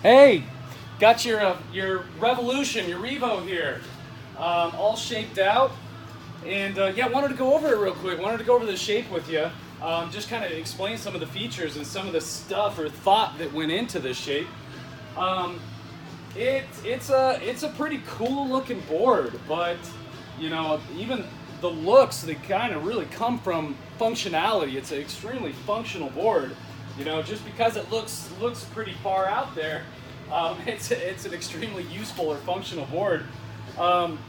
Hey, got your Revolution, your Revo here, all shaped out, and yeah, wanted to go over it real quick. Wanted to go over the shape with you, just kind of explain some of the features and some of the stuff or thought that went into this shape. Um, it's a pretty cool looking board, but even the looks, they kind of really come from functionality. It's an extremely functional board. Just because it looks pretty far out there, it's an extremely useful or functional board. Um,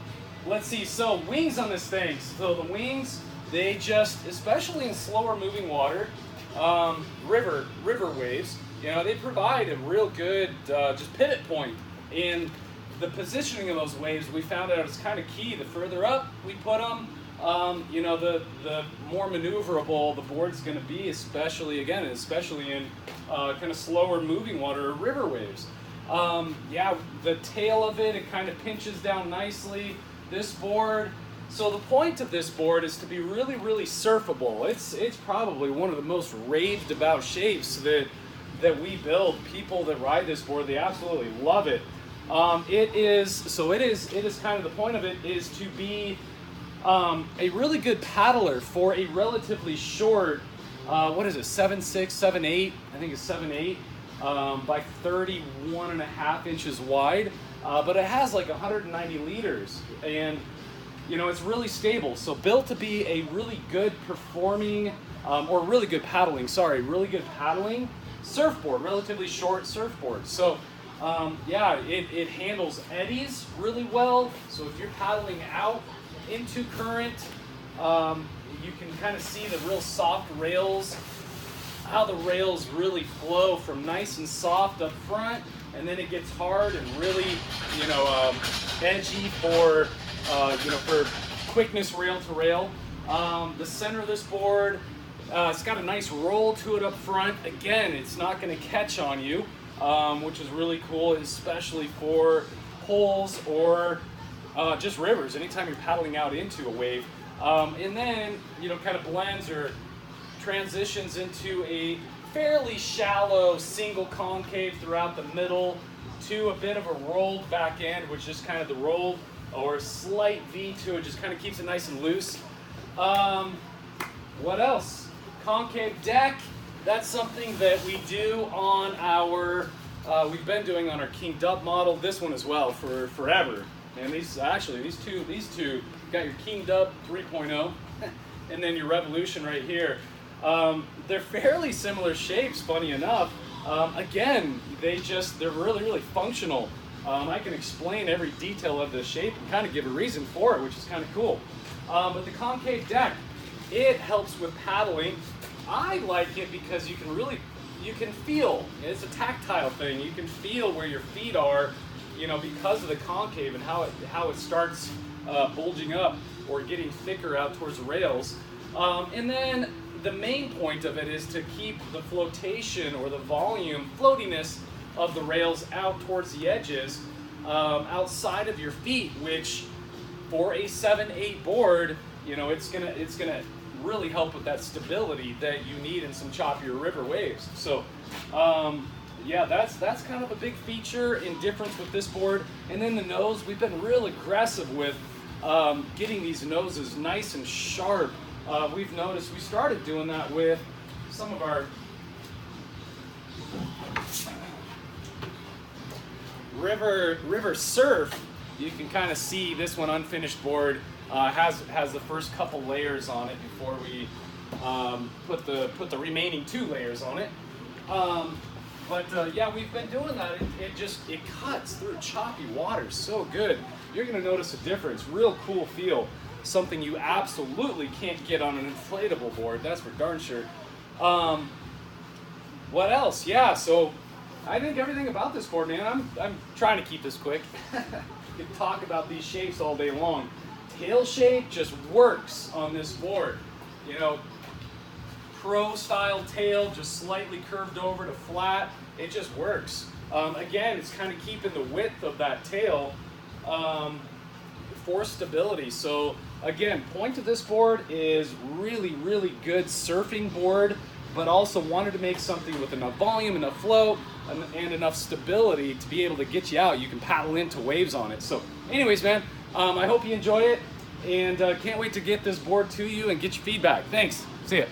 let's see. So wings on this thing. So the wings, they just, especially in slower moving water, river waves, they provide a real good just pivot point. And the positioning of those waves, we found out is kind of key. The further up we put them, the more maneuverable the board's going to be, especially in kind of slower moving water or river waves. Yeah, the tail of it kind of pinches down nicely. This board. So the point of this board is to be really, really surfable. It's probably one of the most raved about shapes that we build. People that ride this board, they absolutely love it. It is kind of the point of it is to be a really good paddler for a relatively short, what is it, 7'6", 7'8", I think it's 7'8", by 31.5 inches wide, but it has like 190 liters, and it's really stable. So built to be a really good performing, or really good paddling surfboard, relatively short surfboard. So yeah, it handles eddies really well. So if you're paddling out into current, you can kind of see the real soft rails, how the rails really flow from nice and soft up front, and then it gets hard and really, edgy for quickness rail to rail. The center of this board, it's got a nice roll to it up front. Again, it's not going to catch on you, which is really cool, especially for holes or just rivers, anytime you're paddling out into a wave. And then, kind of blends or transitions into a fairly shallow single concave throughout the middle to a bit of a rolled back end, which is kind of the rolled or slight V to it, just kind of keeps it nice and loose. What else? Concave deck. That's something that we do on our, we've been doing on our King Dub model, this one as well for forever. And these two, got your King Dub 3.0 and then your Revolution right here. They're fairly similar shapes, funny enough. Again, they're really, really functional. I can explain every detail of the shape and kind of give a reason for it, which is kind of cool. But the concave deck, it helps with paddling. I like it because you can feel, it's a tactile thing. You can feel where your feet are, because of the concave and how it starts bulging up or getting thicker out towards the rails. And then the main point of it is to keep the flotation or the volume, floatiness of the rails out towards the edges, outside of your feet, which for a 7'8" board, it's gonna really help with that stability that you need in some choppier river waves. So yeah, that's kind of a big feature and difference with this board. And then the nose, we've been real aggressive with getting these noses nice and sharp. We've noticed we started doing that with some of our river surf. You can kind of see this one unfinished board has the first couple layers on it before we put the remaining 2 layers on it. But yeah, we've been doing that. It cuts through choppy water so good. You're gonna notice a difference. Real cool feel. Something you absolutely can't get on an inflatable board. That's for darn sure. What else? Yeah. So I think everything about this board, man. I'm trying to keep this quick. You can talk about these shapes all day long. Tail shape just works on this board. Pro style tail, just slightly curved over to flat. It just works. Again, it's kind of keeping the width of that tail for stability. So again, point of this board is really, really good surfing board. but also wanted to make something with enough volume, enough flow, and enough stability to be able to get you out. You can paddle into waves on it. So anyways, man, I hope you enjoy it, and can't wait to get this board to you and get your feedback. Thanks. See ya.